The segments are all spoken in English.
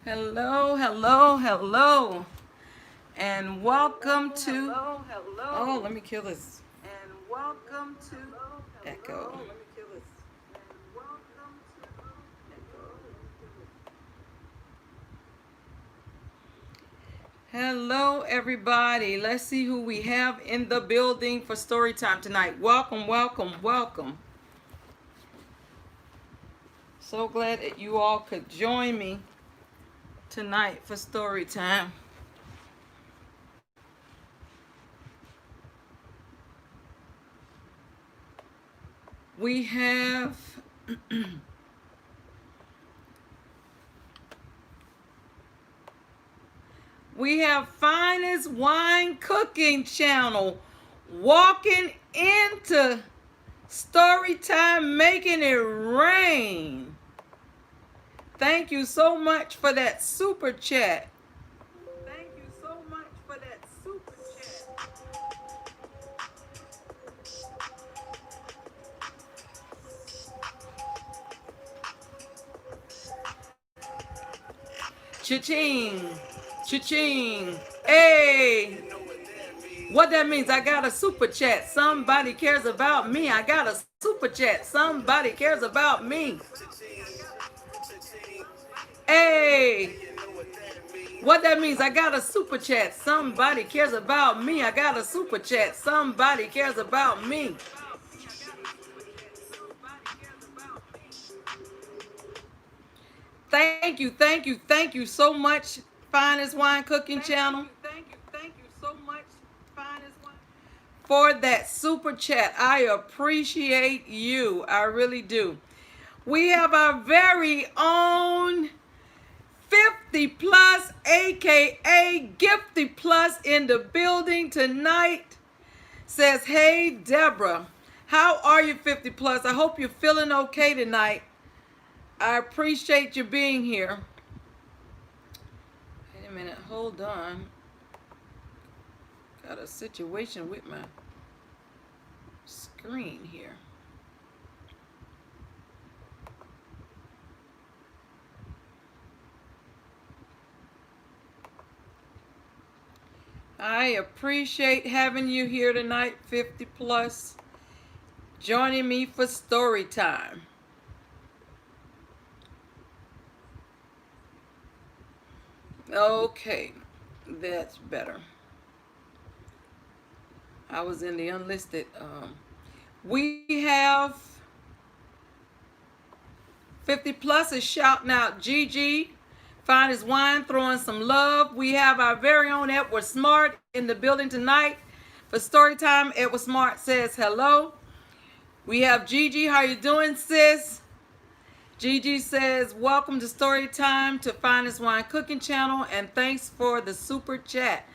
Hello, hello, hello, and welcome to. Oh, let me kill this. And welcome to Echo. Hello, everybody. Let's see who we have in the building for story time tonight. Welcome, welcome, welcome. So glad that you all could join me tonight for story time. We have we have Finest Wine Cooking Channel walking into story time, making it rain. Thank you so much for that super chat. Thank you so much for that super chat. Cha-ching, cha-ching. Hey, what that means? I got a super chat. Somebody cares about me. I got a super chat. Somebody cares about me. Hey, what that means? I got a super chat. Somebody cares about me. I got a super chat. Somebody cares about me. Thank you, thank you, thank you so much, Finest Wine Cooking Channel. Thank you so much, Finest Wine. For that super chat. I appreciate you. I really do. We have our very own 50 plus, aka Gifty Plus, in the building tonight. Says, hey Deborah, how are you, 50 plus? I hope you're feeling okay tonight. I appreciate you being here. Wait a minute, hold on. Got a situation with my screen here. I appreciate having you here tonight, 50 plus, joining me for story time. Okay, that's better. I was in the unlisted. We have 50 plus is shouting out Gigi, Finest Wine, throwing some love. We have our very own Edward Smart in the building tonight for story time. Edward Smart says hello. We have Gigi. How you doing, sis? Gigi says, welcome to story time to Finest Wine Cooking Channel, and thanks for the super chat.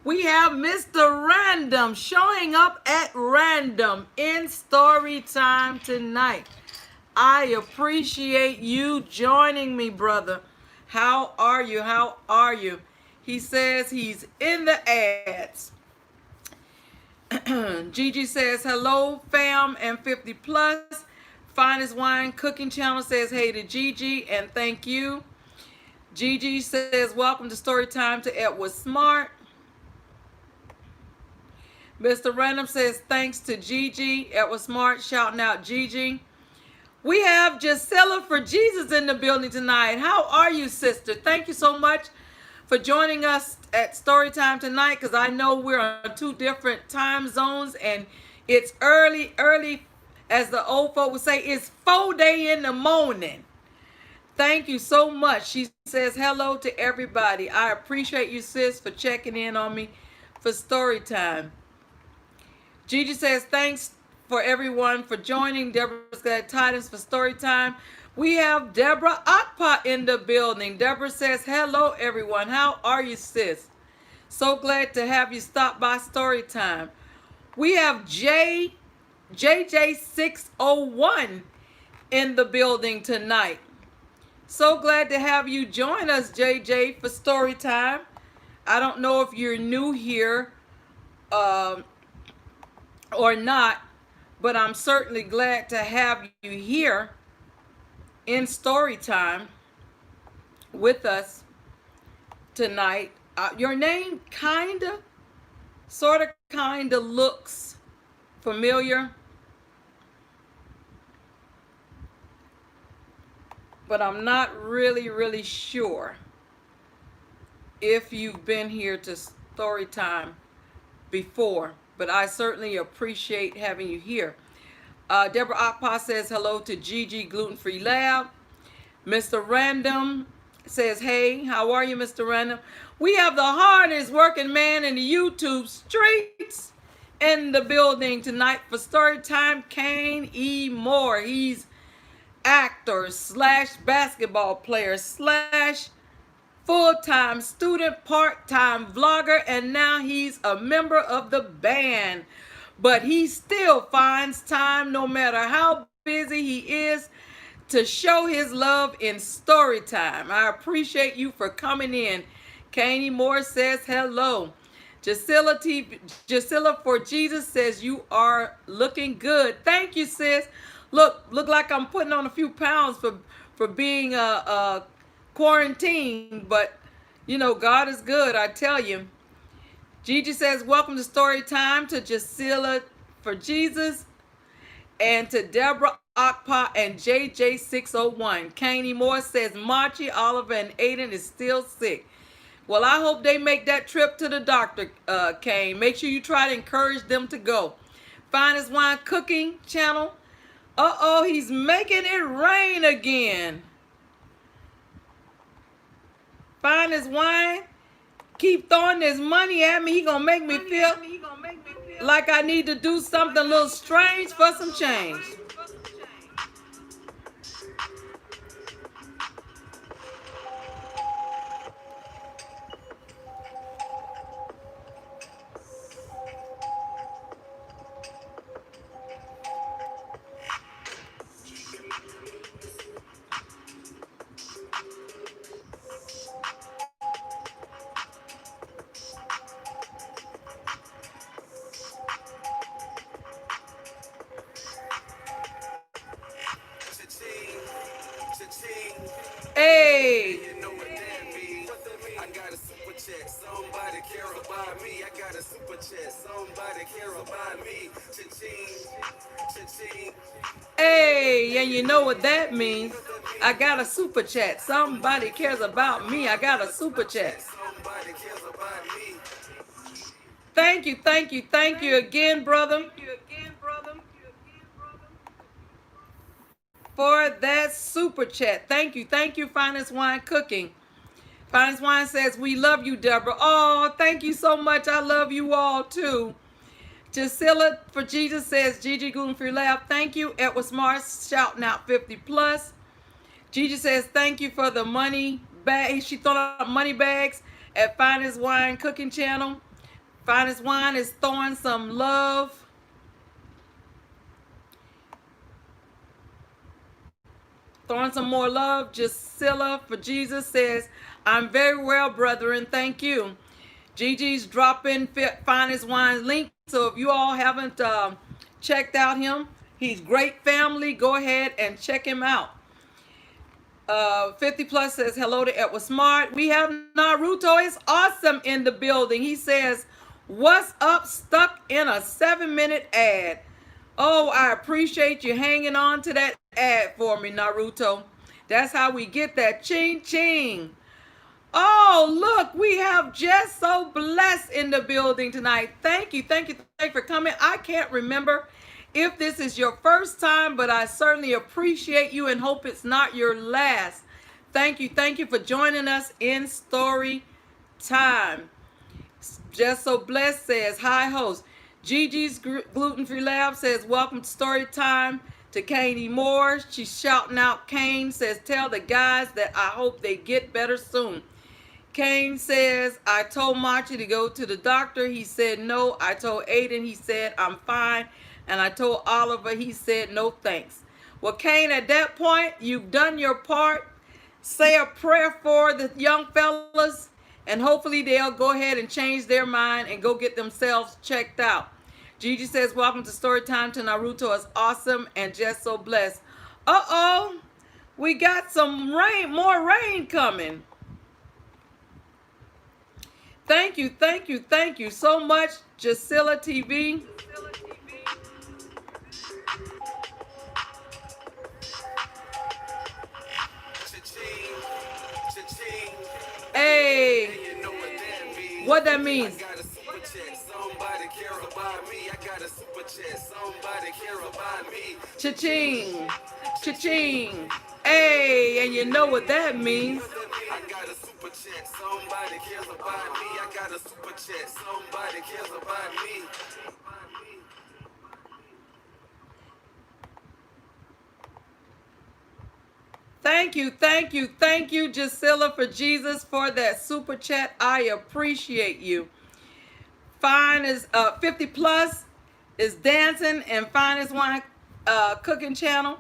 We have Mr. Random showing up at random in story time tonight. I appreciate you joining me, brother. How are you? How are you? He says he's in the ads. Gigi says, hello, fam, and 50 plus. Finest Wine Cooking Channel says hey to Gigi and thank you. Gigi says, welcome to story time to Edward Smart. Mr. Random says, thanks to Gigi. Edward Smart shouting out Gigi. We have Gisela for Jesus in the building tonight. How are you, sister? Thank you so much for joining us at story time tonight, because I know we're on two different time zones and it's early, as the old folk would say, it's 4:00 in the morning. Thank you so much. She says hello to everybody. I appreciate you, sis, for checking in on me for story time. Gigi says thanks for everyone for joining. Deborah's got Tidings for story time. We have Deborah Akpa in the building. Deborah says hello, everyone. How are you, sis? So glad to have you stop by story time. We have JJ601 in the building tonight. So glad to have you join us, JJ, for story time. I don't know if you're new here or not, but I'm certainly glad to have you here in story time with us. tonight. Your name kinda looks familiar, but I'm not really sure if you've been here to story time before, but I certainly appreciate having you here. Deborah Akpa says hello to Gigi Gluten Free Lab. Mr. Random says, hey, how are you, Mr. Random? We have the hardest working man in the YouTube streets in the building tonight for story time, Kane E. Moore. He's actor slash basketball player slash full-time student, part-time vlogger, and now he's a member of the band. But he still finds time, no matter how busy he is, to show his love in story time. I appreciate you for coming in. Kanye Moore says hello. Jasilla for Jesus says you are looking good. Thank you, sis. Look like I'm putting on a few pounds for being quarantined, but you know, God is good, I tell you. Gigi says, welcome to story time to Jasilla for Jesus and to Deborah Akpa and JJ601. Kanye Moore says Marchie, Oliver, and Aiden is still sick. Well, I hope they make that trip to the doctor, Kane. Make sure you try to encourage them to go. Finest Wine Cooking Channel. Uh-oh, he's making it rain again. Finest Wine. Keep throwing this money at me. He gonna make me feel like I need to do something a little strange for some change. Hey. I got a super chat. Somebody care about me. I got a super chat. Somebody care about me. Cha-ching. Cha-ching. Hey, and you know what that means. I got a super chat. Somebody cares about me. I got a super chat. Somebody cares about me. Thank you again, brother. For that super chat. Thank you, Finest Wine Cooking. Finest Wine says, we love you, Deborah. Oh, thank you so much. I love you all, too. Jasilla for Jesus says, Gigi Gluten Free Lab. Thank you. Edward Smart shouting out 50 plus. Gigi says, thank you for the money bag. She throwing out money bags at Finest Wine Cooking Channel. Finest Wine is throwing some love. Throwing some more love. Jasilla for Jesus says, I'm very well, brethren. Thank you. Gigi's dropping Finest Wine link. So if you all haven't checked out him, he's great family. Go ahead and check him out. 50 plus says hello to Edward Smart. We have Naruto is awesome in the building. He says, what's up? Stuck in a 7-minute ad. Oh, I appreciate you hanging on to that ad for me, Naruto. That's how we get that ching ching. Oh, look, we have Jess So Blessed in the building tonight. Thank you for coming. I can't remember if this is your first time, but I certainly appreciate you and hope it's not your last. Thank you for joining us in story time. Jess So Blessed says, hi, host. Gigi's Gluten Free Lab says, welcome to story time to Kanye Moore. She's shouting out. Kane says, tell the guys that I hope they get better soon. Kane says, I told Marchie to go to the doctor. He said no. I told Aiden. He said, I'm fine. And I told Oliver. He said, no thanks. Well, Kane, at that point, you've done your part. Say a prayer for the young fellas, and hopefully they'll go ahead and change their mind and go get themselves checked out. Gigi says, welcome to Storytime to Naruto is awesome and just so blessed. Uh-oh, we got some rain, more rain coming. Thank you, thank you, thank you so much, Gisela TV. Hey, what that means? Cha-ching, cha-ching. Hey, and you know what that means? I got a super chat, somebody cares about me. I got a super chat, somebody cares about me. Thank you, thank you, thank you, Gisela for Jesus for that super chat. I appreciate you. Fine is 50 plus is dancing and fine is one cooking channel.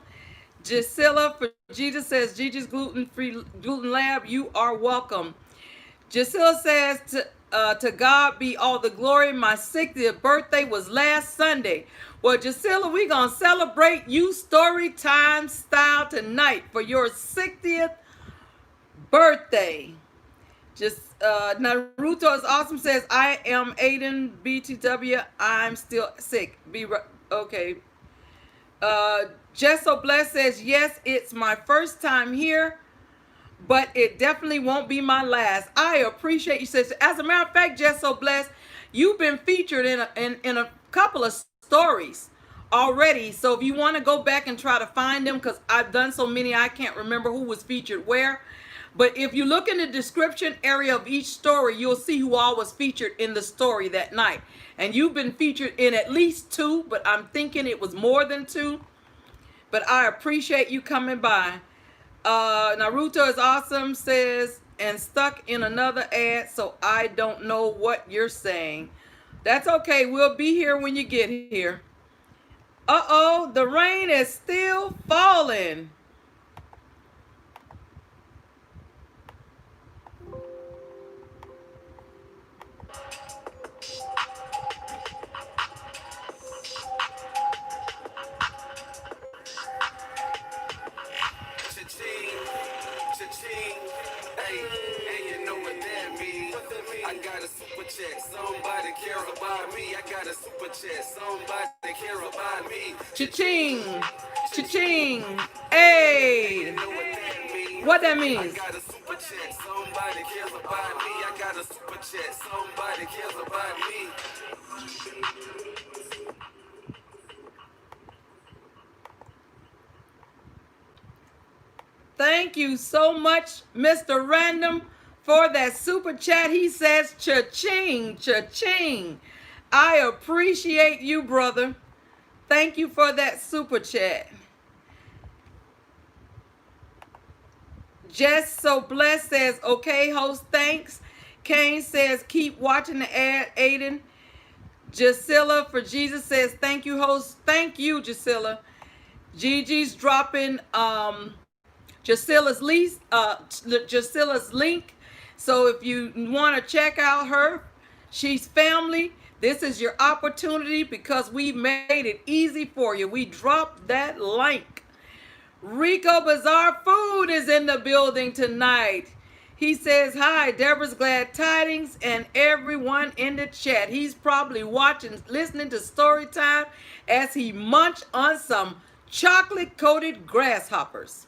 Gisela for Jesus says Gigi's gluten-free gluten lab. You are welcome. Gisela says to God be all the glory. My 60th birthday was last Sunday. Well, Gisela, we're going to celebrate you story time style tonight for your 60th birthday. Just Naruto is awesome says, I am Aiden BTW. I'm still sick. Okay. Jess so blessed says, yes, it's my first time here, but it definitely won't be my last. I appreciate you, sister. As a matter of fact, Jess so blessed, you've been featured in a couple of stories already. So if you want to go back and try to find them, because I've done so many, I can't remember who was featured where. But if you look in the description area of each story, you'll see who all was featured in the story that night. And you've been featured in at least 2, but I'm thinking it was more than 2. But I appreciate you coming by. Naruto is awesome says, and stuck in another ad, so I don't know what you're saying. That's okay. We'll be here when you get here. Uh-oh, the rain is still falling. I got a super chat, somebody care about me. I got a super chat, somebody care about me. Cha-ching, cha-ching, hey. What that means? I got a super chat, somebody cares about me. I got a super chat, somebody cares about me. Thank you so much, Mr. Random, for that super chat. He says, cha-ching, cha-ching. I appreciate you, brother. Thank you for that super chat. Jess so blessed says, okay, host, thanks. Kane says, keep watching the ad, Aiden. Gisela for Jesus says, thank you, host. Thank you, Gisela. Gigi's dropping Gisela's link. So if you want to check out her, she's family. This is your opportunity because we made it easy for you. We dropped that link. Rico Bazaar Food is in the building tonight. He says, hi, Deborah's Glad Tidings and everyone in the chat. He's probably watching, listening to story time as he munch on some chocolate-coated grasshoppers.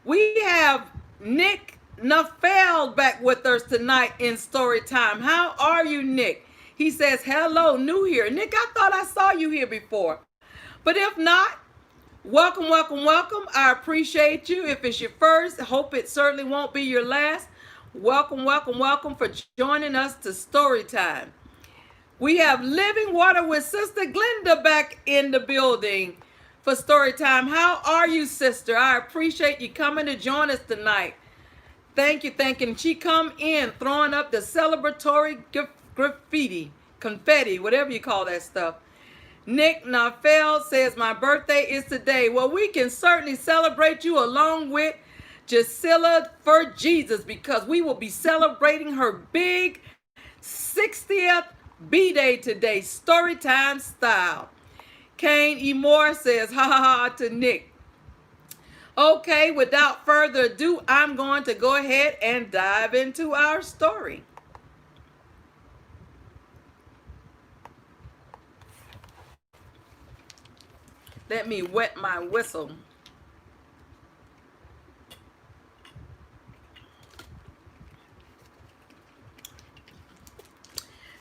We have Nick Nafel back with us tonight in story time. How are you, Nick? He says, hello, new here. Nick, I thought I saw you here before. But if not, welcome, welcome, welcome. I appreciate you. If it's your first, I hope it certainly won't be your last. Welcome, welcome, welcome for joining us to story time. We have Living Water with Sister Glenda back in the building for story time. How are you, sister? I appreciate you coming to join us tonight. Thank you, thank you. And she come in throwing up the celebratory graffiti, confetti, whatever you call that stuff. Nick Nafel says, my birthday is today. Well, we can certainly celebrate you along with Gisela for Jesus because we will be celebrating her big 60th B-Day today, story time style. Kane E. Moore says, ha ha ha to Nick. Okay, without further ado, I'm going to go ahead and dive into our story. Let me wet my whistle.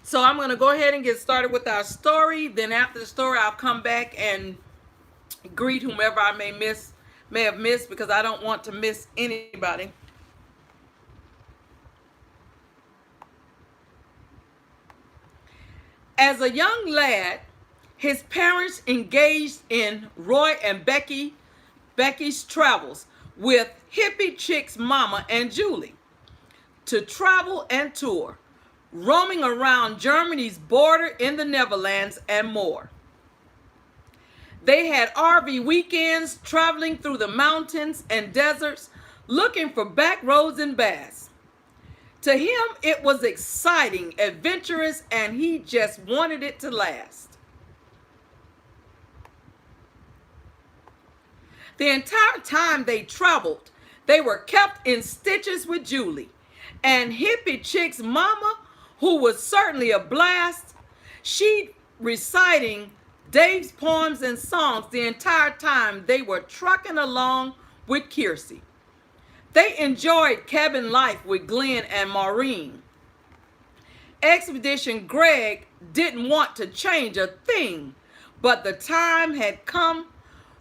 So I'm going to go ahead and get started with our story. Then after the story, I'll come back and greet whomever I may have missed, because I don't want to miss anybody. As a young lad, his parents engaged in Roy and Becky's travels with Hippiechicksmomma and Julie to travel and tour, roaming around Germany's border in the Netherlands and more. They had RV weekends traveling through the mountains and deserts looking for back roads and baths. To him, it was exciting, adventurous, and he just wanted it to last. The entire time they traveled, they were kept in stitches with Julie, and Hippiechicksmomma, who was certainly a blast. She reciting Davespoems and songs the entire time they were trucking along with Kearsey. They enjoyed cabin life with Glenn and Maureen. Expedition Greg didn't want to change a thing, but the time had come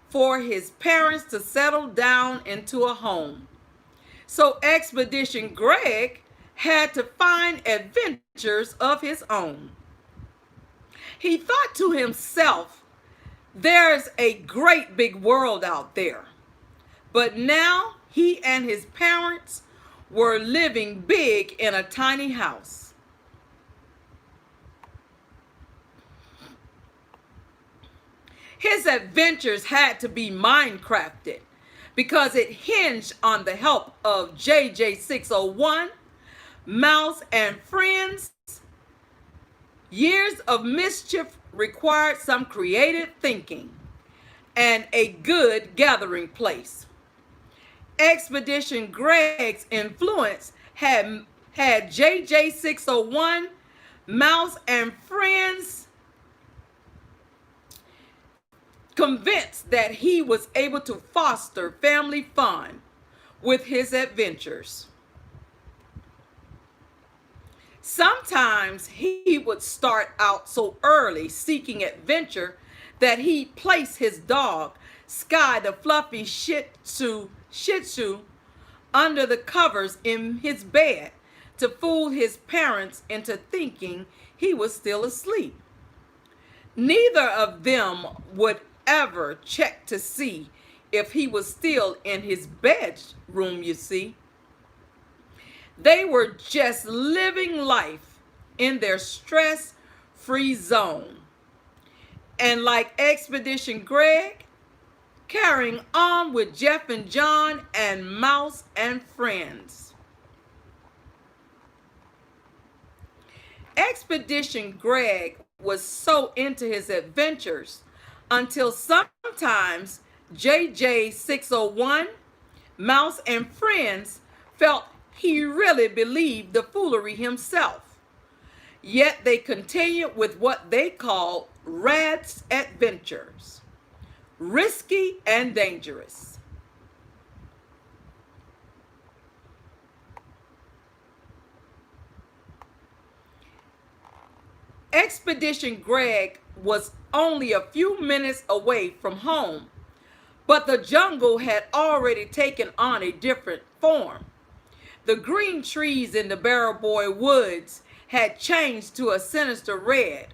for his parents to settle down into a home. So Expedition Greg had to find adventures of his own. He thought to himself, there's a great big world out there. But now he and his parents were living big in a tiny house. His adventures had to be mind-crafted because it hinged on the help of JJ601, Mouse and Friends. Years of mischief required some creative thinking and a good gathering place. Expedition Greg's influence had JJ601, Mouse and Friends convinced that he was able to foster family fun with his adventures. Sometimes he would start out so early seeking adventure that he'd place his dog, Sky the fluffy Shih Tzu, under the covers in his bed to fool his parents into thinking he was still asleep. Neither of them would ever check to see if he was still in his bedroom, you see. They were just living life in their stress-free zone. And like Expedition Greg, carrying on with Jeff and John and Mouse and Friends. Expedition Greg was so into his adventures until sometimes JJ601, Mouse and Friends felt he really believed the foolery himself. Yet they continued with what they called Rad's adventures, risky and dangerous. Expedition Greg was only a few minutes away from home, but the jungle had already taken on a different form. The green trees in the Barrow woods had changed to a sinister red.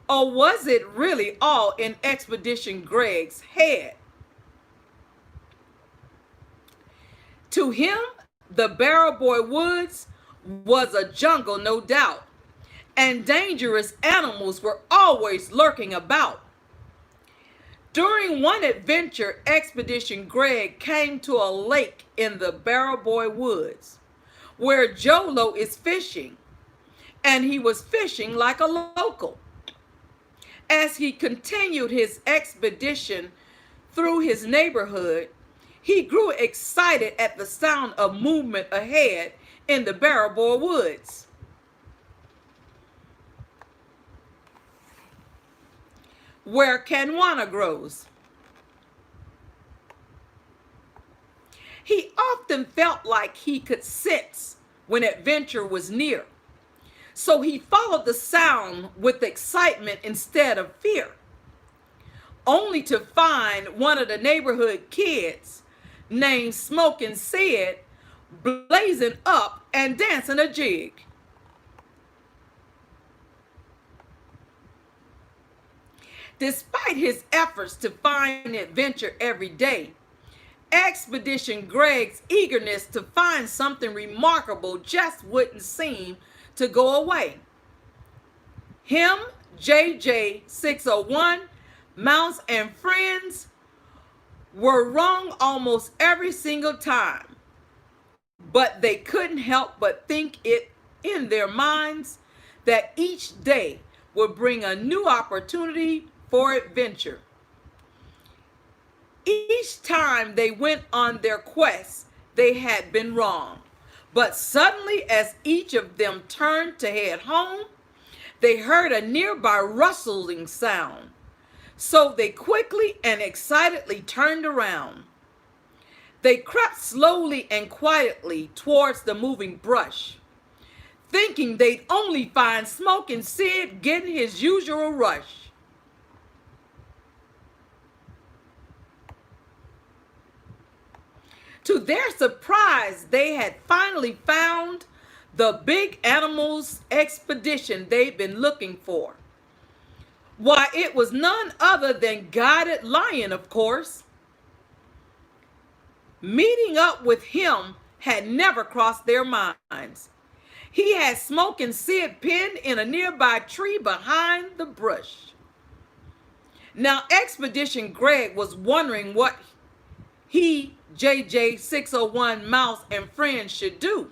Or was it really all in Expedition Greg's head? To him, the Barrow woods was a jungle, no doubt, and dangerous animals were always lurking about. During one adventure, Expedition Greg came to a lake in the Barrow woods where JOLO is fishing, and he was fishing like a local. As he continued his expedition through his neighborhood, he grew excited at the sound of movement ahead in the Barrow woods. Where Canjuana grows. He often felt like he could sense when adventure was near. So he followed the sound with excitement instead of fear, only to find one of the neighborhood kids named Smokin said, blazing up and dancing a jig. Despite his efforts to find adventure every day, Expedition Greg's eagerness to find something remarkable just wouldn't seem to go away. Him, JJ 601, Mounts and friends were wrong almost every single time, but they couldn't help but think it in their minds that each day would bring a new opportunity for adventure. Each time they went on their quest, they had been wrong. But suddenly, as each of them turned to head home, they heard a nearby rustling sound. So they quickly and excitedly turned around. They crept slowly and quietly towards the moving brush, thinking they'd only find Smokin Sid getting his usual rush. To their surprise, they had finally found the big animals expedition they'd been looking for. Why, it was none other than Guided Lion, of course. Meeting up with him had never crossed their minds. He had Smokin Sid pinned in a nearby tree behind the brush. Now, Expedition Greg was wondering what he, JJ 601 Mouse and friends should do.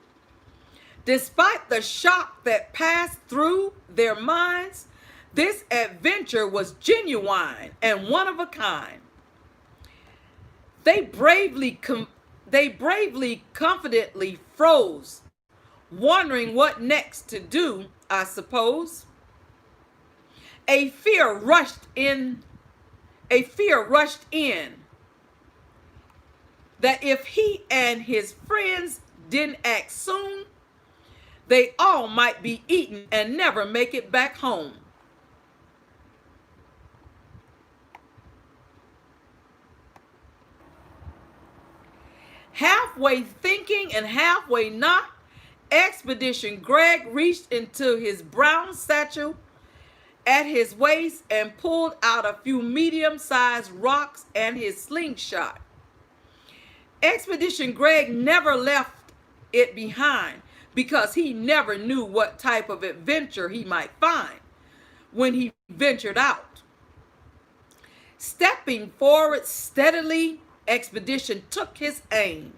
Despite the shock that passed through their minds, this adventure was genuine and one of a kind. They bravely, confidently froze, wondering what next to do, I suppose. A fear rushed in that if he and his friends didn't act soon, they all might be eaten and never make it back home. Halfway thinking and halfway not, Expedition Greg reached into his brown satchel at his waist and pulled out a few medium-sized rocks and his slingshot. Expedition Greg never left it behind because he never knew what type of adventure he might find when he ventured out. Stepping forward steadily, Expedition took his aim,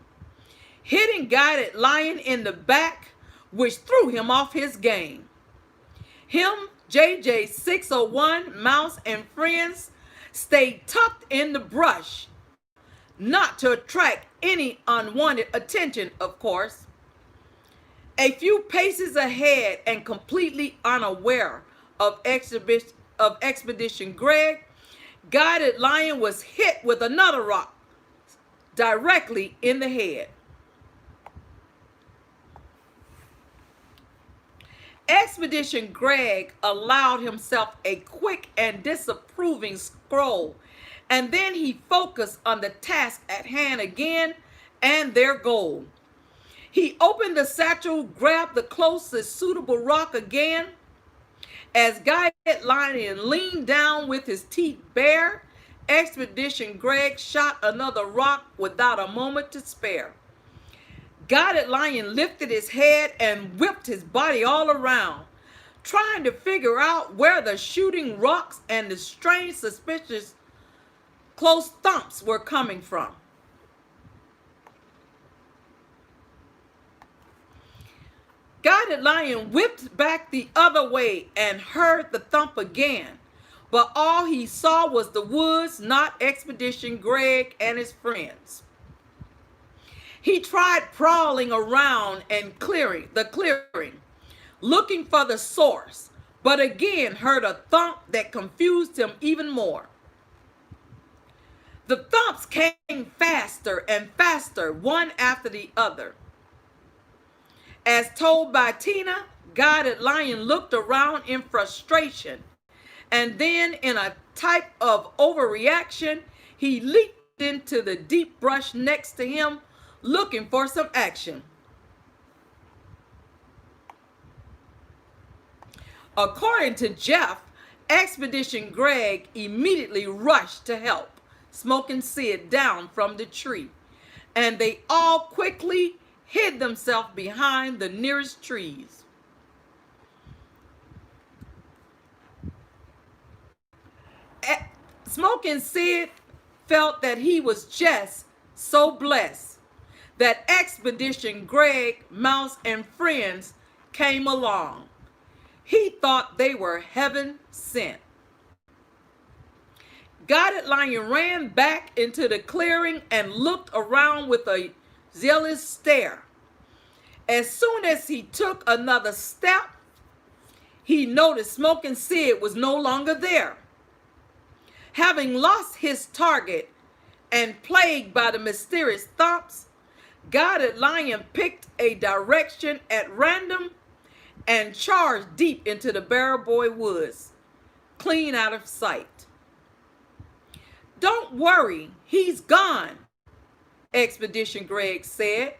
hitting Guided Lion in the back, which threw him off his game. Him, JJ 601, Mouse and friends stayed tucked in the brush, not to attract any unwanted attention, of course. A few paces ahead and completely unaware of Expedition Greg, Guided Lion was hit with another rock directly in the head. Expedition Greg allowed himself a quick and disapproving scroll, and then he focused on the task at hand again and their goal. He opened the satchel, grabbed the closest suitable rock again. As Guided Lion leaned down with his teeth bare, Expedition Greg shot another rock without a moment to spare. Guided Lion lifted his head and whipped his body all around, trying to figure out where the shooting rocks and the strange, suspicious close thumps were coming from. Guided Lion whipped back the other way and heard the thump again, but all he saw was the woods, not Expedition Greg and his friends. He tried prowling around and clearing, looking for the source, but again heard a thump that confused him even more. The thumps came came faster and faster, one after the other. As told by Tina, Guided Lion looked around in frustration, and then in a type of overreaction, he leaped into the deep brush next to him, looking for some action. According to Jeff, Expedition Greg immediately rushed to help Smokin Sid down from the tree, and they all quickly hid themselves behind the nearest trees. Smokin Sid felt that he was just so blessed that Expedition Greg, Mouse, and friends came along. He thought they were heaven sent. Guided Lion ran back into the clearing and looked around with a zealous stare. As soon as he took another step, he noticed Smokin Sid was no longer there. Having lost his target and plagued by the mysterious thumps, Guided Lion picked a direction at random and charged deep into the Barrow woods, clean out of sight. "Don't worry, he's gone," Expedition Greg said,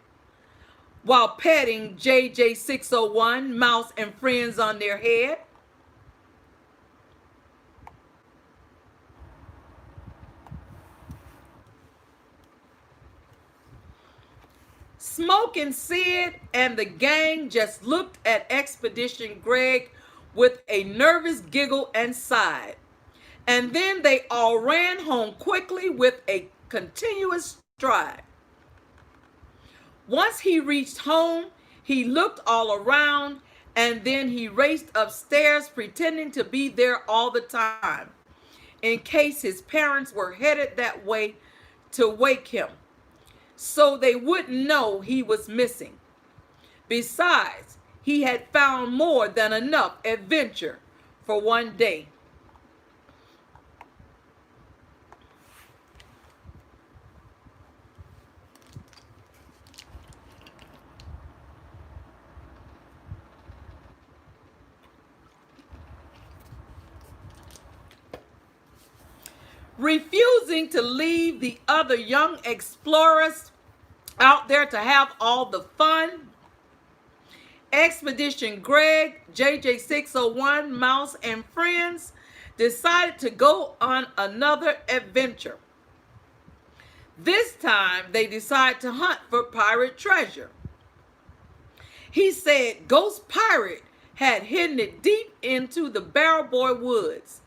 while patting JJ601, Mouse, and friends on their head. Smokin Sid and the gang just looked at Expedition Greg with a nervous giggle and sighed. And then they all ran home quickly with a continuous stride. Once he reached home, he looked all around, and then he raced upstairs pretending to be there all the time, in case his parents were headed that way to wake him, so they wouldn't know he was missing. Besides, he had found more than enough adventure for one day. Refusing to leave the other young explorers out there to have all the fun, Expedition Greg, JJ601, Mouse, and friends decided to go on another adventure. This time, they decided to hunt for pirate treasure. He said Ghost Pirate had hidden it deep into the Barrow woods.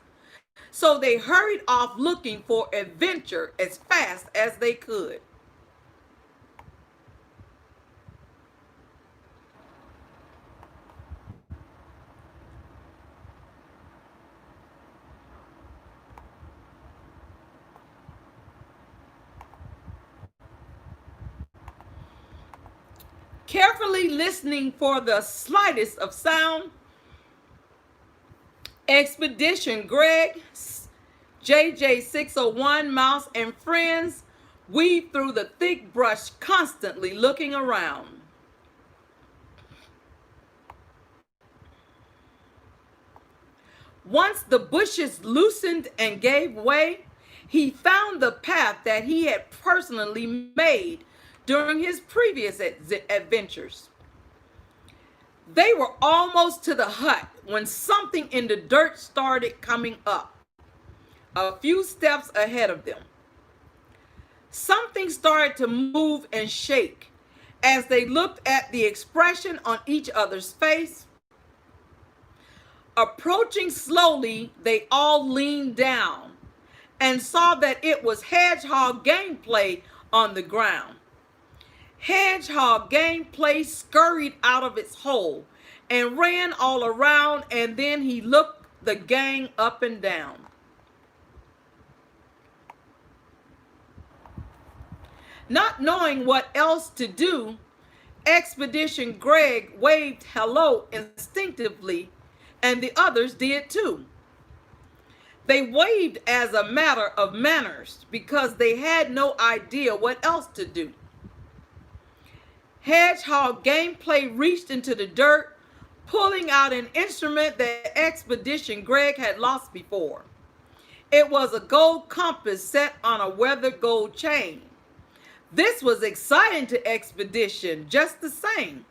So they hurried off looking for adventure as fast as they could. Carefully listening for the slightest of sound, Expedition Greg, JJ601, Mouse, and friends weaved through the thick brush, constantly looking around. Once the bushes loosened and gave way, he found the path that he had personally made during his previous adventures. They were almost to the hut when something in the dirt started coming up, a few steps ahead of them. Something started to move and shake as they looked at the expression on each other's face. Approaching slowly, they all leaned down and saw that it was Hedgehog gameplay on the ground. Hedgehog gameplay scurried out of its hole and ran all around, and then he looked the gang up and down. Not knowing what else to do, Expedition Greg waved hello instinctively, and the others did too. They waved as a matter of manners because they had no idea what else to do. Hedgehog gameplay reached into the dirt, pulling out an instrument that Expedition Greg had lost before. It was a gold compass set on a weathered gold chain. This was exciting to Expedition just the same.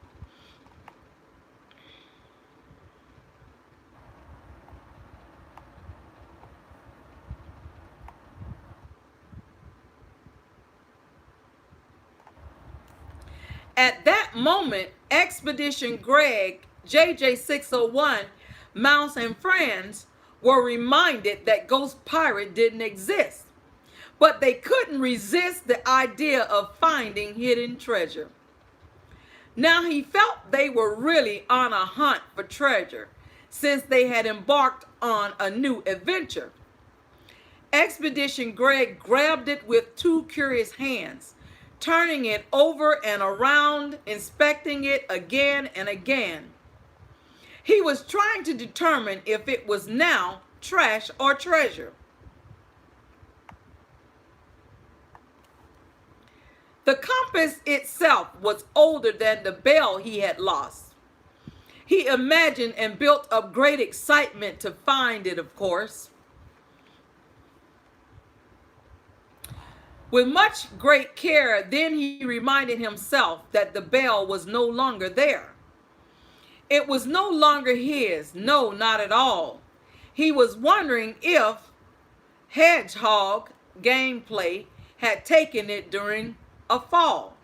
At that moment, Expedition Greg, JJ601, Mouse, and friends were reminded that Ghost Pirate didn't exist, but they couldn't resist the idea of finding hidden treasure. Now he felt they were really on a hunt for treasure since they had embarked on a new adventure. Expedition Greg grabbed it with two curious hands, turning it over and around, inspecting it again and again. He was trying to determine if it was now trash or treasure. The compass itself was older than the bell he had lost. He imagined and built up great excitement to find it, of course. With much great care, then he reminded himself that the bell was no longer there. It was no longer his, no, not at all. He was wondering if Hedgehog gameplay had taken it during a fall.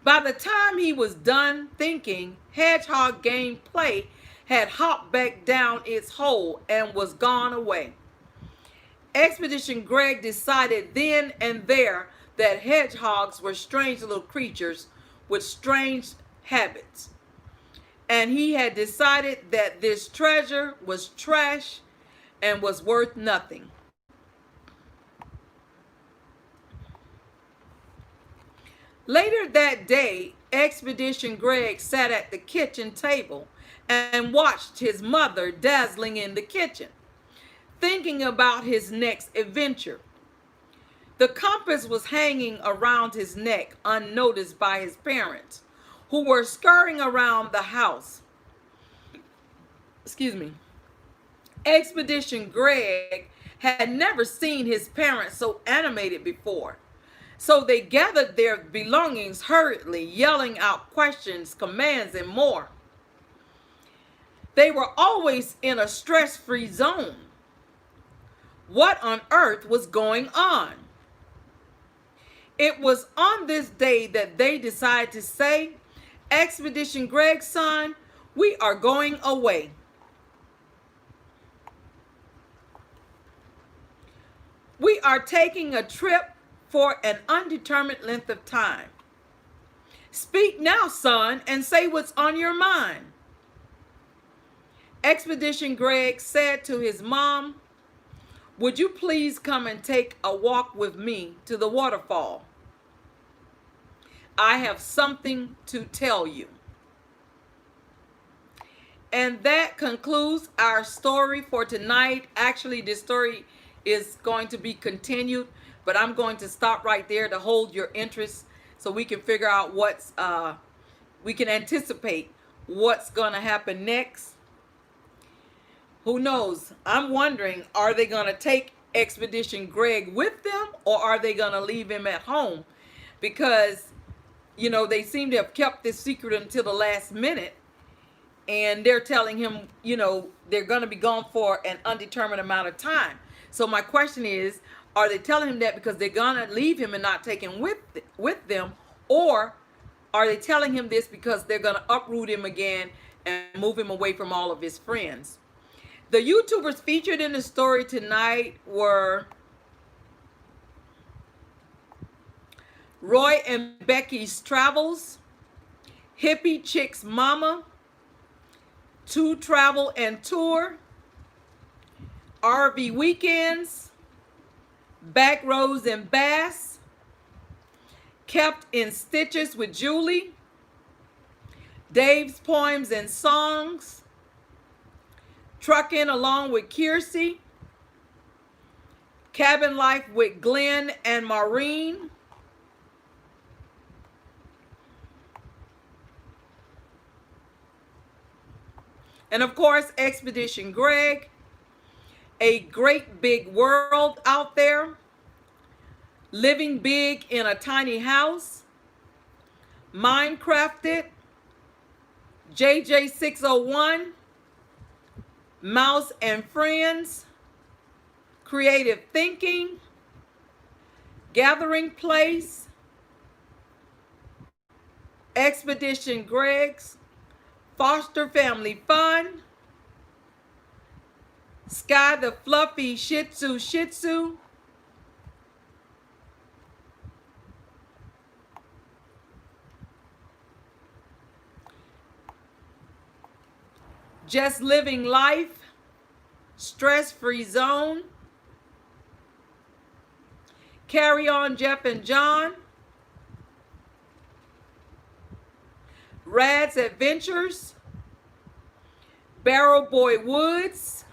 By the time he was done thinking, Hedgehog gameplay had hopped back down its hole and was gone away. Expedition Greg decided then and there that hedgehogs were strange little creatures with strange habits. And he had decided that this treasure was trash and was worth nothing. Later that day, Expedition Greg sat at the kitchen table and watched his mother dazzling in the kitchen, thinking about his next adventure. The compass was hanging around his neck unnoticed by his parents, who were scurrying around the house. Excuse me. Expedition Greg had never seen his parents so animated before, so they gathered their belongings hurriedly, yelling out questions, commands, and more. They were always in a stress-free zone. What on earth was going on? It was on this day that they decided to say, Expedition Greg's son, we are going away. We are taking a trip for an undetermined length of time. Speak now, son, and say what's on your mind. Expedition Greg said to his mom, would you please come and take a walk with me to the waterfall? I have something to tell you. And that concludes our story for tonight. Actually, this story is going to be continued, but I'm going to stop right there to hold your interest so we can figure out we can anticipate what's going to happen next. Who knows? I'm wondering, are they going to take Expedition Greg with them, or are they going to leave him at home? Because, you know, they seem to have kept this secret until the last minute, and they're telling him, you know, they're going to be gone for an undetermined amount of time. So my question is, are they telling him that because they're going to leave him and not take him with them, or are they telling him this because they're going to uproot him again and move him away from all of his friends? The YouTubers featured in the story tonight were Roy and Becky's Travels, Hippiechicksmomma, To Travel and Tour, RVWeekends, Backroads and Bass, Kept in Stitches with Julie, Davespoems and Songs, Truckin along with Kearsey. Cabin Life with Glenn and Maureen. And of course, Expedition Greg. A Great Big World Out There. Living Big in a Tiny House. Minecrafted. JJ601. Mouse and Friends. Creative Thinking. Gathering Place. Expedition Greg's. Foster Family Fun. Sky the Fluffy Shih Tzu. Just Living Life. Stress-Free Zone. Carry On Jeff and John. Rad's Adventures. Barrow Boy Woods.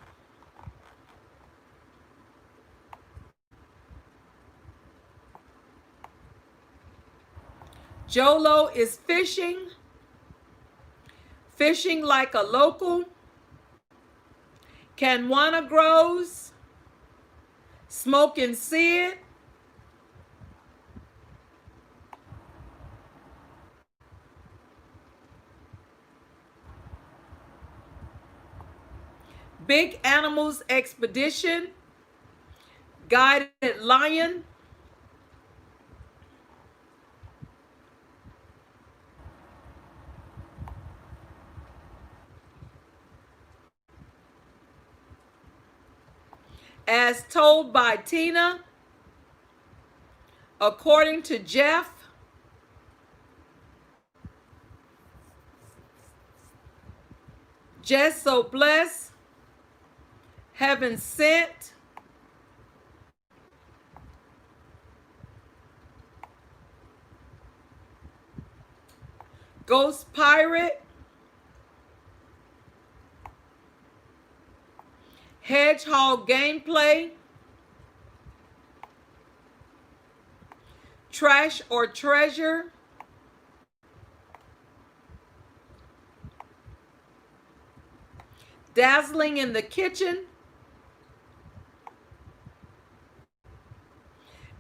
JOLO is Fishing. Fishing Like a Local. Canjuana Grows. Smokin Sid. Big Animals Expedition. Guided Lion. As Told by Tina. According to Jeff. Jess So Blessed. Heaven Sent. Ghost Pirate. Hedgehog Gameplay. Trash or Treasure. Dazzling in the Kitchen.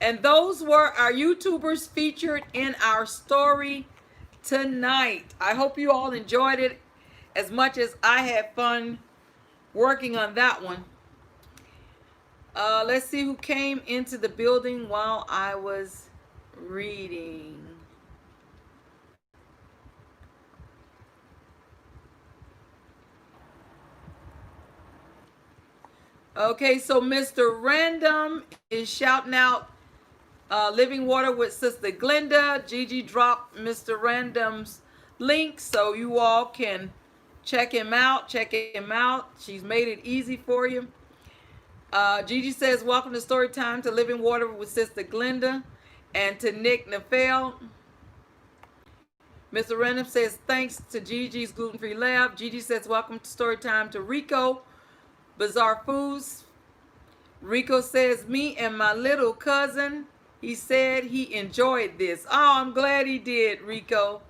And those were our YouTubers featured in our story tonight. I hope you all enjoyed it as much as I had fun working on that one. Let's see who came into the building while I was reading. Okay, so Mr. Random is shouting out Living Water with Sister Glenda. Gigi dropped Mr. Random's link so you all can check him out. She's made it easy for you. Gigi says, welcome to Storytime to Living Water with Sister Glenda and to Nick Nafel. Mr. Random says, thanks to Gigi's Gluten-Free Lab. Gigi says, welcome to Storytime to Rico. Bizarre Foods. Rico says, me and my little cousin, he said he enjoyed this. Oh, I'm glad he did, Rico.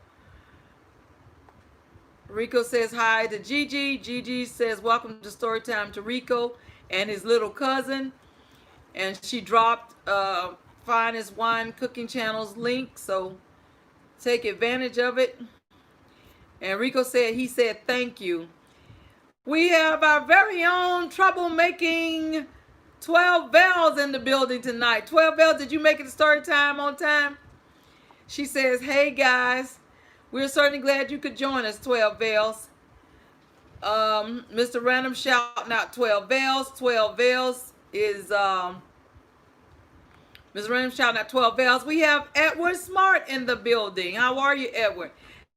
Rico says hi to Gigi. Gigi says, welcome to Storytime to Rico and his little cousin. And she dropped Finest Wine Cooking Channel's link, so take advantage of it. And Rico said, he said, thank you. We have our very own troublemaking 12 Bells in the building tonight. 12 Bells, did you make it to story time on time? She says, hey guys, we're certainly glad you could join us, 12 Bells. Mr. Random shouting out 12 Bells. 12 Bells is, Mr. Random shouting out 12 Bells. We have Edward Smart in the building. How are you, Edward?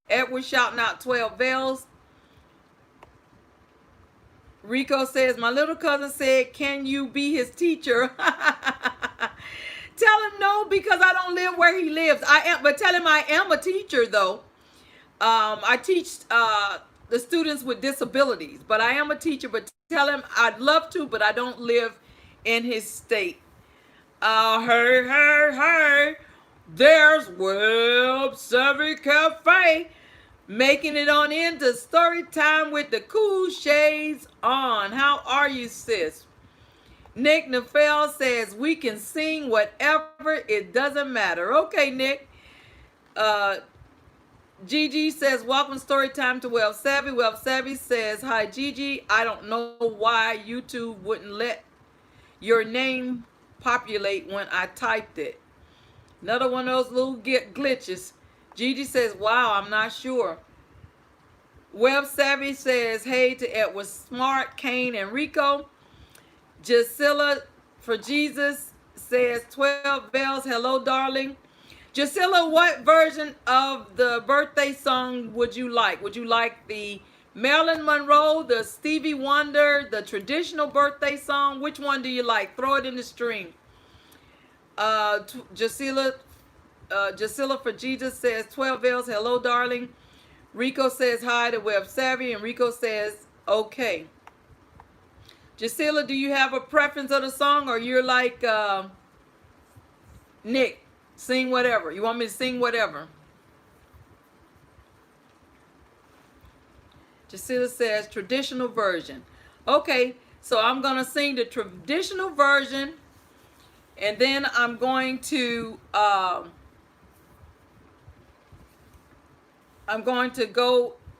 Edward shouting out 12 Bells. Rico says, my little cousin said, can you be his teacher? Tell him no, because I don't live where he lives. But tell him I am a teacher, though. I teach the students with disabilities, but I am a teacher. But tell him I'd love to, but I don't live in his state. Hey, hey, hey, there's Web 7 Cafe making it on into story time with the cool shades on. How are you, sis? Nick Nafel says we can sing whatever, it doesn't matter. Okay, Nick. Gigi says, welcome story time to Well Savvy. Well Savvy says, hi Gigi. I don't know why YouTube wouldn't let your name populate when I typed it. Another one of those little glitches. Gigi says, wow, I'm not sure. Web Savvy says, hey to Edward Smart, Kane, and Rico. Jasilla for Jesus says, 12 bells, hello, darling. Jasilla, what version of the birthday song would you like? Would you like the Marilyn Monroe, the Stevie Wonder, the traditional birthday song? Which one do you like? Throw it in the stream. Jasilla for Jesus says, 12 bells, hello, darling. Rico says hi to Web Savvy, and Rico says, okay. Jasilla, do you have a preference of the song, or you're like Nick? Sing whatever. You want me to sing whatever? Jasilla says traditional version. Okay, so I'm going to sing the traditional version, and then I'm going to go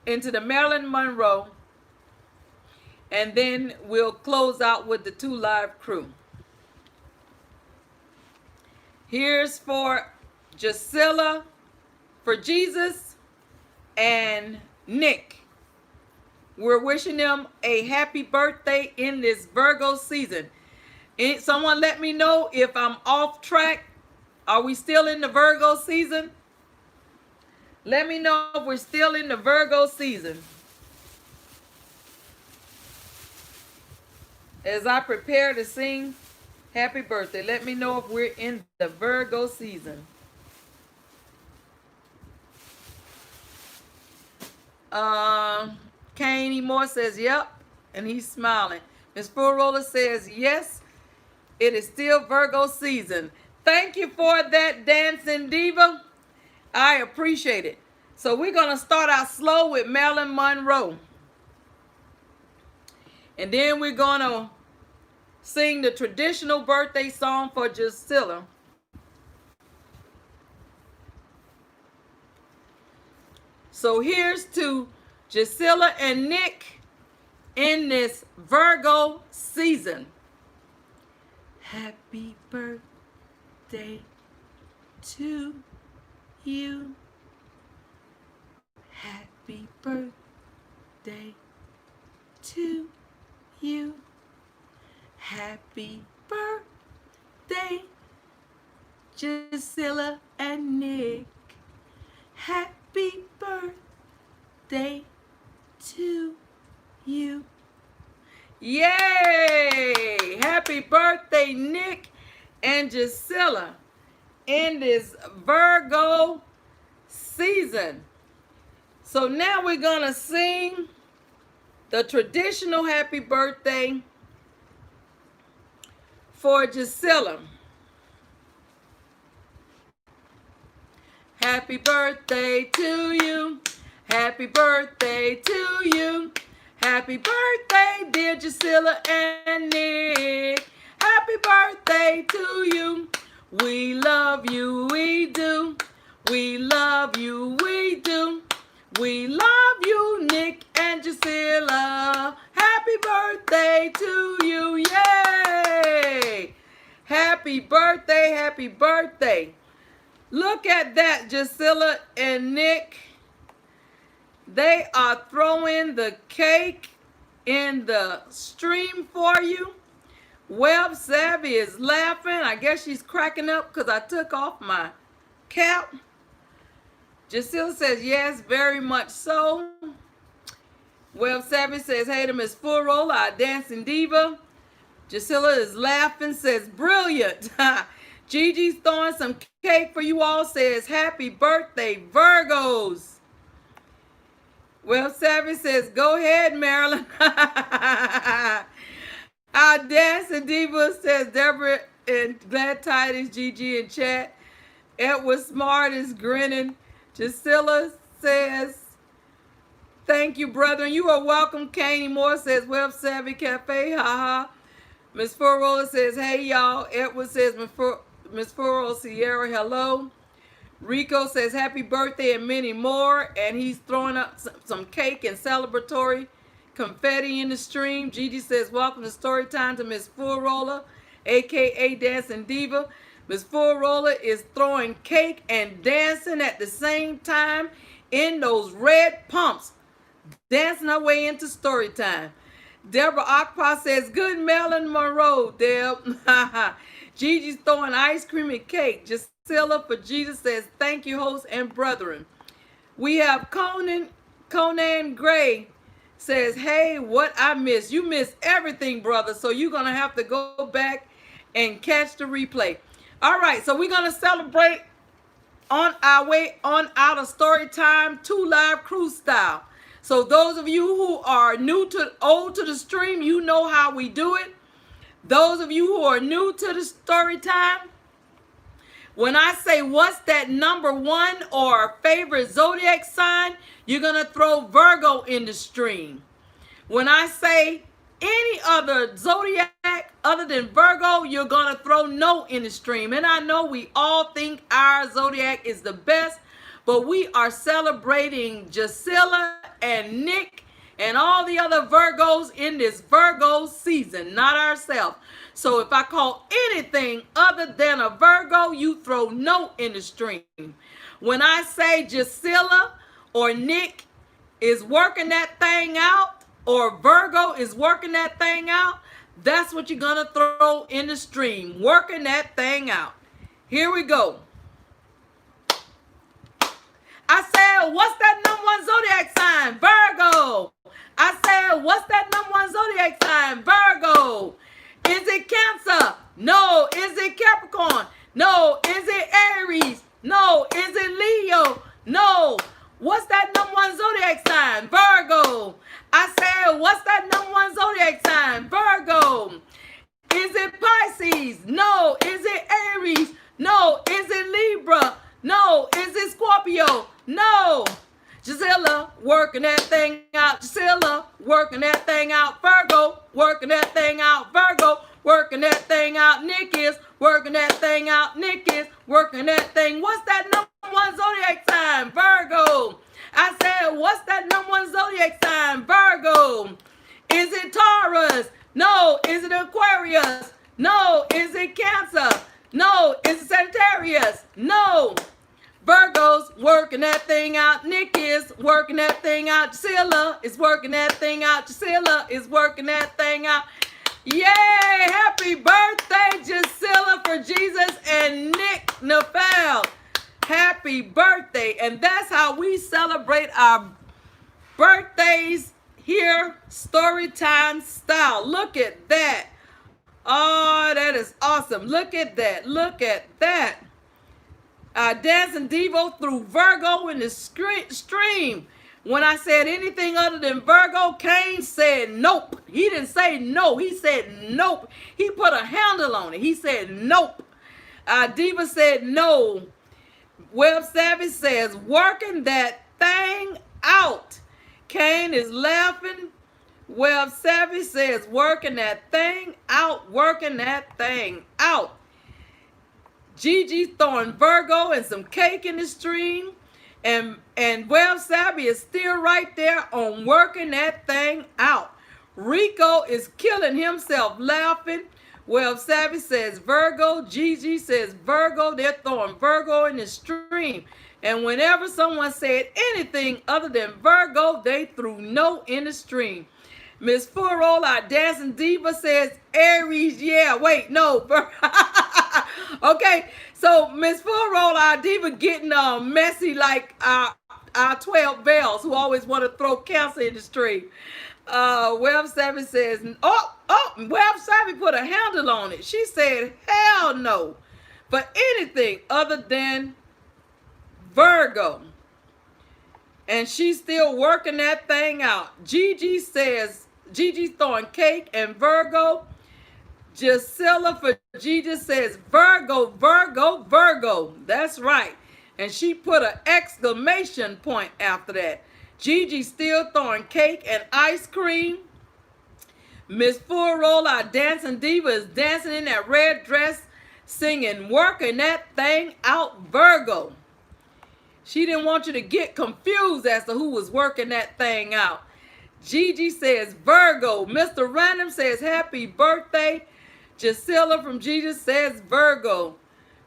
into the Marilyn Monroe, and then we'll close out with the 2 Live Crew. Here's for Jasilla for Jesus and Nick. We're wishing them a happy birthday in this Virgo season. Someone let me know if I'm off track. Are we still in the Virgo season? Let me know if we're still in the Virgo season. As I prepare to sing happy birthday, let me know if we're in the Virgo season. Kane Moore says, yep, and he's smiling. Miss Full Roller says, yes, it is still Virgo season. Thank you for that, Dancing Diva. I appreciate it. So we're going to start out slow with Marilyn Monroe. And then we're going to sing the traditional birthday song for Jasilla. So here's to Jasilla and Nick in this Virgo season. Happy birthday to you. Happy birthday to you. Happy birthday, Jasilla and Nick. Happy birthday to you. Yay! Happy birthday, Nick and Jasilla, in this Virgo season. So now we're going to sing the traditional happy birthday for Jasilla. Happy birthday to you. Happy birthday to you. Happy birthday, dear Jasilla and Nick. Happy birthday to you. We love you, we do. We love you, we do. We love you, Nick and Jasilla. Happy birthday to you. Yay! Happy birthday, happy birthday. Look at that, Jasilla and Nick. They are throwing the cake in the stream for you. Web Savvy is laughing. I guess she's cracking up because I took off my cap. Jasilla says, yes, very much so. Web Savvy says, hey to Miss Full Roller, our dancing diva. Jasilla is laughing, says, brilliant. Gigi's throwing some cake for you all, says, happy birthday, Virgos. Well, Savvy says, go ahead, Marilyn. Our Dance and Diva says, Deborah and Glad Tidings, Gigi in chat. Edward Smart is grinning. Gisela says, thank you, brethren. You are welcome. Kaney Moore says, Web Savvy Cafe, haha. Miss Furrow says, hey, y'all. Edward says, Miss Furrow Sierra, hello. Rico says, happy birthday and many more. And he's throwing up some cake and celebratory confetti in the stream. Gigi says, welcome to story time to Miss Full Roller, a.k.a. Dancing Diva. Miss Full Roller is throwing cake and dancing at the same time in those red pumps, dancing her way into story time. Deborah Akpa says, good Marilyn Monroe, Deb. Gigi's throwing ice cream and cake. Gisela for Jesus says, thank you, hosts and brethren. We have Conan Gray says, hey, what I missed. You missed everything, brother. So you're going to have to go back and catch the replay. All right, so we're going to celebrate on our way on out of story time, 2 Live Cruise style. So those of you who are old to the stream, you know how we do it. Those of you who are new to the story time, when I say what's that number 1 or favorite zodiac sign, you're going to throw Virgo in the stream. When I say any other zodiac other than Virgo, you're going to throw no in the stream. And I know we all think our zodiac is the best, but we are celebrating Gisela and Nick and all the other Virgos in this Virgo season, not ourselves. So if I call anything other than a Virgo, you throw no in the stream. When I say Gisela or Nick is working that thing out, or Virgo is working that thing out, that's what you're going to throw in the stream. Working that thing out. Here we go. I said, what's that number 1 zodiac sign? Virgo. I said, what's that number 1 zodiac sign? Virgo. Is it Cancer? No. Is it Capricorn? No. Is it Aries? No. Is it Leo? No. What's that number 1 zodiac sign? Virgo. I said, what's that number 1 zodiac sign? Virgo. Is it Pisces? No. Is it Aries? No. Is it Libra? No. Is it Scorpio? No. Gisela, working that thing out. Gisela, working that thing out. Virgo, working that thing out. Virgo, working that thing out. Nick is working that thing out. Nick is working that thing. What's that number 1 zodiac sign? Virgo. I said, what's that number 1 zodiac sign? Virgo. Is it Taurus? No. Is it Aquarius? No. Is it Cancer? No. Is it Sagittarius? No. Virgo's working that thing out. Nick is working that thing out. Gisela is working that thing out. Gisela is working that thing out. Yay! Happy birthday, Gisela for Jesus and Nick Nafel. Happy birthday. And that's how we celebrate our birthdays here, Storytime style. Look at that. Oh, that is awesome. Look at that. Look at that. Dancing Devo through Virgo in the stream. When I said anything other than Virgo, Kane said nope. He didn't say no. He said nope. He put a handle on it. He said nope. Diva said no. Web Savage says working that thing out. Kane is laughing. Web Savage says working that thing out. Working that thing out. Gigi throwing Virgo and some cake in the stream. And Web Savvy is still right there on working that thing out. Rico is killing himself laughing. Web Savvy says Virgo. Gigi says Virgo. They're throwing Virgo in the stream. And whenever someone said anything other than Virgo, they threw no in the stream. Miss Furrow, our dancing diva, says Aries. Yeah, wait, no. Okay, so Miss Furrow, our diva, getting messy like our 12 bells who always want to throw Cancer in the stream. Web Savvy says, Web Savvy put a handle on it. She said, hell no, for anything other than Virgo. and she's still working that thing out. Gigi says, Gigi's throwing cake, and Virgo. Gisela for Gigi says, Virgo, Virgo, Virgo. That's right. And she put an exclamation point after that. Gigi still throwing cake and ice cream. Miss Full Roll, our dancing diva, is dancing in that red dress, singing, working that thing out, Virgo. She didn't want you to get confused as to who was working that thing out. Gigi says Virgo. Mr. Random says happy birthday. Gisela from Gigi says Virgo.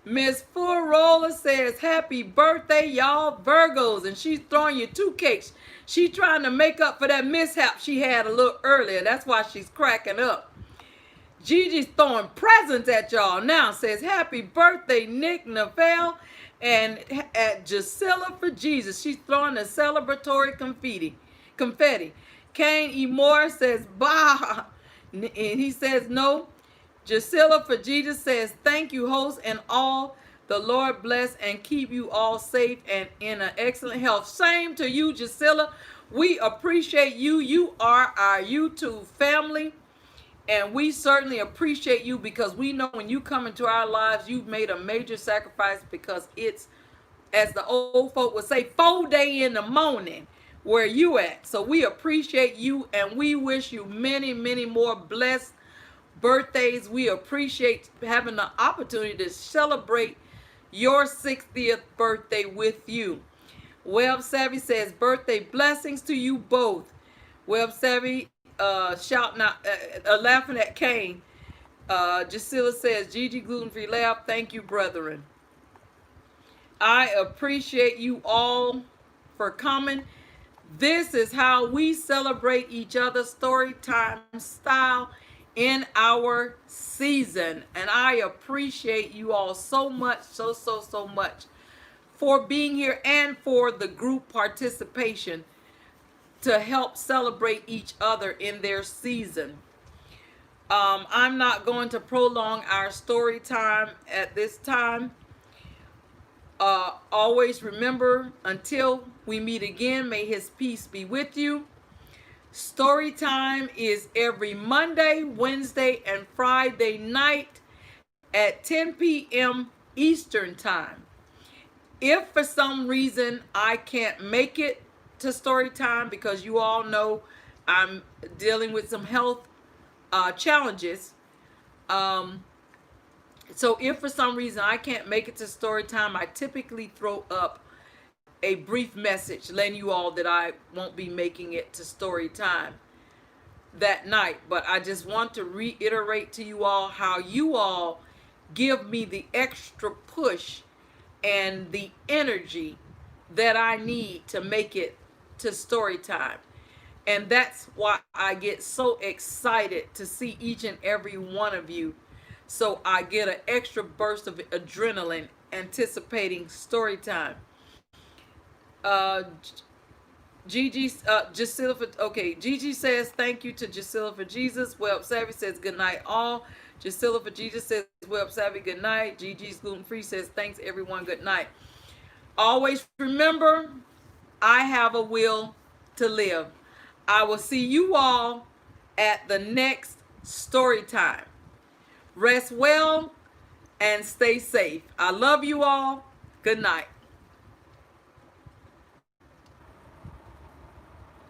Miss Full Roller says happy birthday, y'all Virgos. And she's throwing you 2 cakes. She's trying to make up for that mishap she had a little earlier. That's why she's cracking up. Gigi's throwing presents at y'all now. Says happy birthday, Nick Neville. And at Gisela for Jesus, she's throwing a celebratory confetti. Kane E. Moore says, bah. And he says, no. Gisela for Jesus says, thank you, host, and all. The Lord bless and keep you all safe and in an excellent health. Same to you, Gisela. We appreciate you. You are our YouTube family. And we certainly appreciate you because we know when you come into our lives, you've made a major sacrifice because it's, as the old folk would say, 4 day in the morning where you at. So we appreciate you and we wish you many, many more blessed birthdays. We appreciate having the opportunity to celebrate your 60th birthday with you. Web Savvy says, birthday blessings to you both. Web Savvy shouting out, laughing at Kane. Gisela says, Gigi gluten-free laugh. Thank you, brethren. I appreciate you all for coming. This is how we celebrate each other's story time style in our season. And I appreciate you all so much, so much for being here and for the group participation to help celebrate each other in their season. I'm not going to prolong our story time at this time. Always remember, until we meet again, may his peace be with you. Story time is every Monday, Wednesday, and Friday night at 10 p.m. Eastern time. If for some reason I can't make it to story time, because you all know I'm dealing with some health challenges, so if for some reason I can't make it to story time, I typically throw up a brief message letting you all that I won't be making it to story time that night. But I just want to reiterate to you all how you all give me the extra push and the energy that I need to make it to story time. And that's why I get so excited to see each and every one of you. So I get an extra burst of adrenaline anticipating story time. Gigi says thank you to Gisela for Jesus. Web Savvy says good night all. Gisela for Jesus says Web Savvy good night. Gigi's gluten free says thanks everyone, good night. Always remember, I have a will to live. I will see you all at the next story time. Rest well and stay safe. I love you all. Good night.